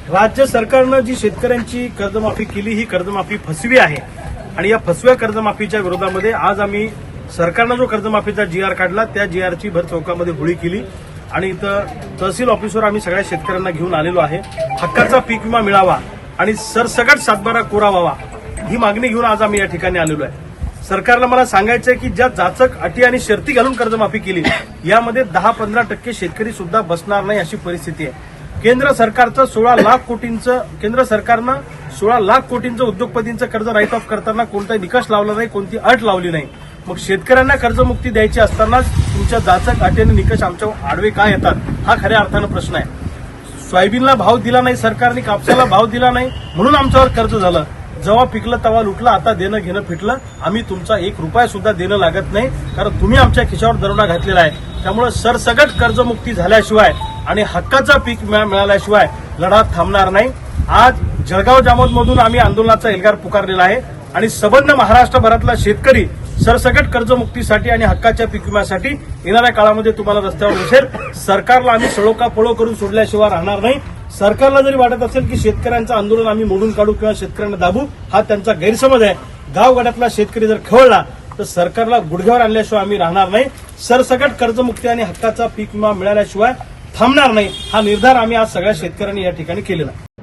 राज्य सरकारनं जी शेतकऱ्यांची कर्जमाफी केली ही कर्जमाफी फसवी आहे आणि या फसव्या कर्जमाफीच्या विरोधामध्ये आज आम्ही सरकारनं जो कर्जमाफीचा GR काढला त्या GRची भर चौकामध्ये होळी केली आणि इथं तहसील ऑफिसवर आम्ही सगळ्या शेतकऱ्यांना घेऊन आलेलो आहे। हक्काचा पीक विमा मिळावा आणि सरसकट सातबारा कोरा व्हावा ही मागणी घेऊन आज आम्ही या ठिकाणी आलेलो आहे। सरकारला मला सांगायचं आहे की ज्या जाचक अटी आणि शर्ती घालून कर्जमाफी केली यामध्ये 10-15% शेतकरी सुद्धा बसणार नाही अशी परिस्थिती आहे। केंद्र सरकारचं 16 लाख कोटींचं केंद्र सरकारनं 16 लाख कोटींचं उद्योगपतींचं कर्ज राईट ऑफ करताना कोणताही निकष लावला नाही, कोणती अट लावली नाही। मग शेतकऱ्यांना कर्जमुक्ती द्यायची असतानाच तुमच्या जाचक अटी आणि निकष आमच्या आडवे काय येतात हा खऱ्या अर्थानं प्रश्न आहे। सोयाबीनला भाव दिला नाही सरकारने, कापसाला भाव दिला नाही म्हणून आमच्यावर कर्ज झालं। जेव्हा पिकलं तेव्हा लुटलं, आता देणं घेणं फिटलं। आम्ही तुमचा 1 रुपया सुद्धा देणं लागत नाही कारण तुम्ही आमच्या खिशावर दरोडा घातलेला आहे। त्यामुळे सरसकट कर्जमुक्ती झाल्याशिवाय आणि हक्काचा पीक मिळाल्याशिवाय लढा थांबणार नाही। आज जळगाव जामोदमधून आम्ही आंदोलनाचा एल्गार पुकारलेला आहे आणि सबंध महाराष्ट्रभरातला शेतकरी सरसकट कर्जमुक्तीसाठी आणि हक्काच्या पीक विम्यासाठी येणाऱ्या काळामध्ये तुम्हाला रस्त्यावर दिसेल। सरकारला आम्ही सळोका पळो करून सोडल्याशिवाय राहणार नाही। सरकारला जरी वाटत असेल की शेतकऱ्यांचं आंदोलन आम्ही मोडून काढू किंवा शेतकऱ्यांना दाबू, हा त्यांचा गैरसमज आहे। गावगाड्यातला शेतकरी जर खवळला तर सरकारला गुडघ्यावर आणल्याशिवाय आम्ही राहणार नाही। सरसकट कर्जमुक्ती आणि हक्काचा पीक विमा मिळाल्याशिवाय थांबणार नाही हा निर्धार आम्ही आज सगळ्या शेतकऱ्यांनी या ठिकाणी केलेला आहे।